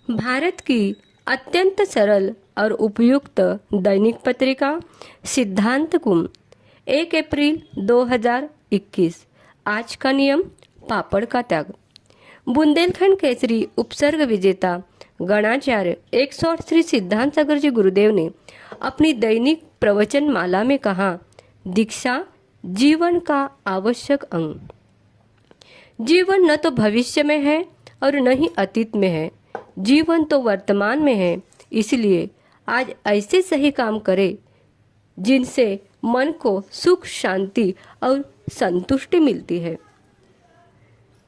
भारत की अत्यंत सरल और उपयुक्त दैनिक पत्रिका सिद्धांत कुंभ 1 अप्रैल 2021। आज का नियम पापड़ का त्याग। बुंदेलखंड केसरी उपसर्ग विजेता गणाचार्य 108 श्री सिद्धांत सागर जी गुरुदेव ने अपनी दैनिक प्रवचन माला में कहा, दीक्षा जीवन का आवश्यक अंग। जीवन न तो भविष्य में है और न ही अतीत में है, जीवन तो वर्तमान में है। इसलिए आज ऐसे सही काम करें जिनसे मन को सुख, शांति और संतुष्टि मिलती है।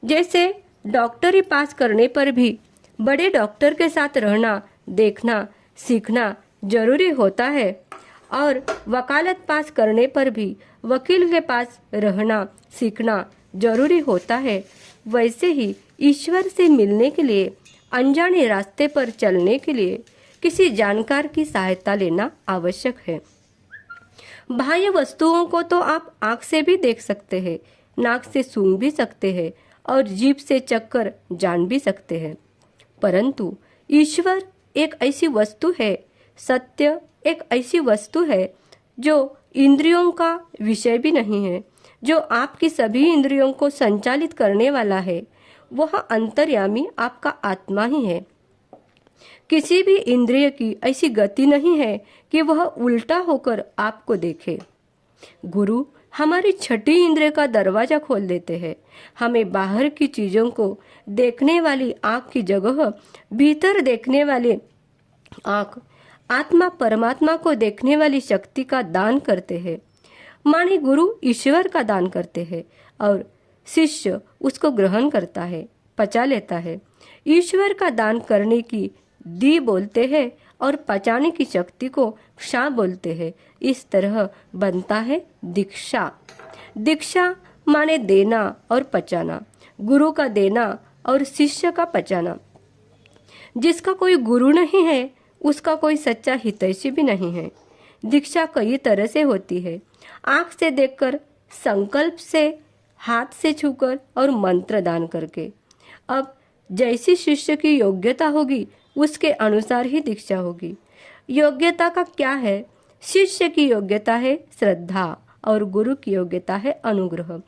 जैसे डॉक्टरी पास करने पर भी बड़े डॉक्टर के साथ रहना, देखना, सीखना जरूरी होता है और वकालत पास करने पर भी वकील के पास रहना, सीखना जरूरी होता है। वैसे ही ईश्वर से मिलने के लिए, अनजाने रास्ते पर चलने के लिए किसी जानकार की सहायता लेना आवश्यक है। बाह्य वस्तुओं को तो आप आंख से भी देख सकते हैं, नाक से सूंघ भी सकते हैं और जीभ से चखकर जान भी सकते हैं, परंतु ईश्वर एक ऐसी वस्तु है, सत्य एक ऐसी वस्तु है जो इंद्रियों का विषय भी नहीं है, जो आपकी सभी इंद्रियों को संचालित करने वाला है। वह अंतर्यामी आपका आत्मा ही है। किसी भी इंद्रिय की ऐसी गति नहीं है कि वह उल्टा होकर आपको देखे। गुरु हमारी छठी इंद्रिय का दरवाजा खोल देते हैं। हमें बाहर की चीजों को देखने वाली आंख की जगह भीतर देखने वाली आंख, आत्मा परमात्मा को देखने वाली शक्ति का दान करते हैं। माने गुरु ईश्वर का दान करते हैं और शिष्य उसको ग्रहण करता है, पचा लेता है। ईश्वर का दान करने की दी बोलते हैं और पचाने की शक्ति को क्षा बोलते हैं। इस तरह बनता है दीक्षा। दीक्षा माने देना और पचाना, गुरु का देना और शिष्य का पचाना। जिसका कोई गुरु नहीं है उसका कोई सच्चा हितैषी भी नहीं है। दीक्षा कई तरह से होती है, आंख से देखकर, संकल्प से, हाथ से छूकर और मंत्र दान करके। अब जैसी शिष्य की योग्यता होगी उसके अनुसार ही दीक्षा होगी। योग्यता का क्या है? शिष्य की योग्यता है श्रद्धा और गुरु की योग्यता है अनुग्रह।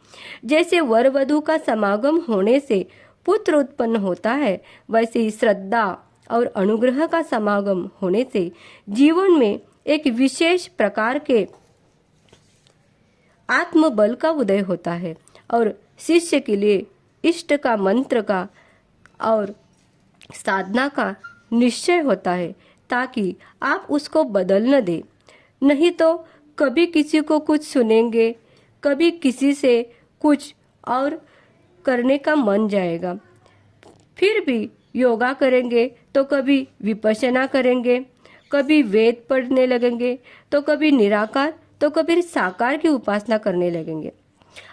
जैसे वर वधू का समागम होने से पुत्र उत्पन्न होता है, वैसे ही श्रद्धा और अनुग्रह का समागम होने से जीवन में एक विशेष प्रकार के आत्मबल का उदय होता है और शिष्य के लिए इष्ट का, मंत्र का और साधना का निश्चय होता है, ताकि आप उसको बदल न दे। नहीं तो कभी किसी को कुछ सुनेंगे, कभी किसी से कुछ और करने का मन जाएगा। फिर भी योगा करेंगे तो कभी विपश्यना करेंगे, कभी वेद पढ़ने लगेंगे, तो कभी निराकार तो कभी साकार की उपासना करने लगेंगे।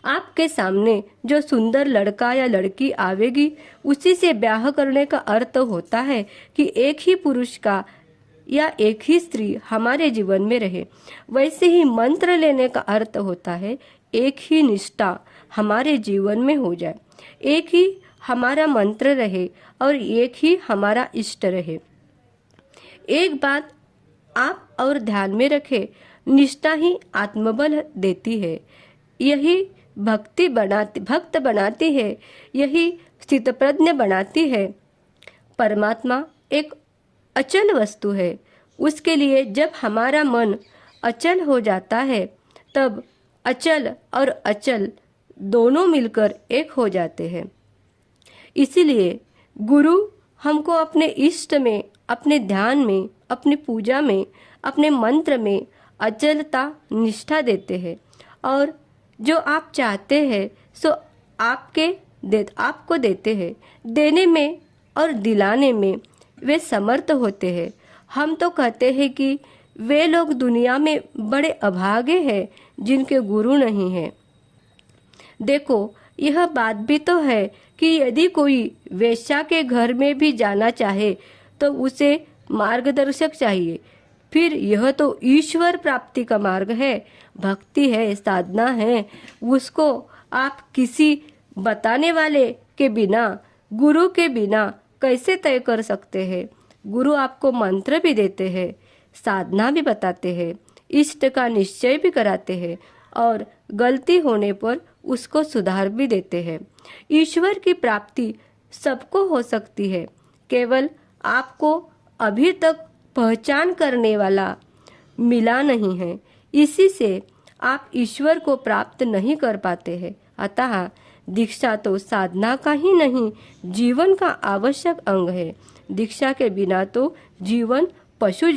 आपके सामने जो सुंदर लड़का या लड़की आवेगी उसी से ब्याह करने का अर्थ होता है कि एक ही पुरुष का या एक ही स्त्री हमारे जीवन में रहे। वैसे ही मंत्र लेने का अर्थ होता है एक ही निष्ठा हमारे जीवन में हो जाए, एक ही हमारा मंत्र रहे और एक ही हमारा इष्ट रहे। एक बात आप और ध्यान में रखें, निष्ठा ही आत्मबल देती है, यही भक्त बनाती है, यही स्थितप्रज्ञ बनाती है। परमात्मा एक अचल वस्तु है, उसके लिए जब हमारा मन अचल हो जाता है तब अचल और अचल दोनों मिलकर एक हो जाते हैं। इसीलिए गुरु हमको अपने इष्ट में, अपने ध्यान में, अपनी पूजा में, अपने मंत्र में अचलता, निष्ठा देते हैं और जो आप चाहते हैं सो आपको देते हैं। देने में और दिलाने में वे समर्थ होते हैं। हम तो कहते हैं कि वे लोग दुनिया में बड़े अभागे हैं जिनके गुरु नहीं हैं। देखो, यह बात भी तो है कि यदि कोई वेश्या के घर में भी जाना चाहे तो उसे मार्गदर्शक चाहिए। फिर यह तो ईश्वर प्राप्ति का मार्ग है, भक्ति है, साधना है। उसको आप किसी बताने वाले के बिना, गुरु के बिना कैसे तय कर सकते हैं। गुरु आपको मंत्र भी देते हैं, साधना भी बताते हैं, इष्ट का निश्चय भी कराते हैं और गलती होने पर उसको सुधार भी देते हैं। ईश्वर की प्राप्ति सबको हो सकती है, केवल आपको अभी तक पहचान करने वाला मिला नहीं है, इसी से आप ईश्वर को प्राप्त नहीं कर पाते हैं। अतः दीक्षा तो साधना का ही नहीं, जीवन का आवश्यक अंग है। दीक्षा के बिना तो जीवन पशु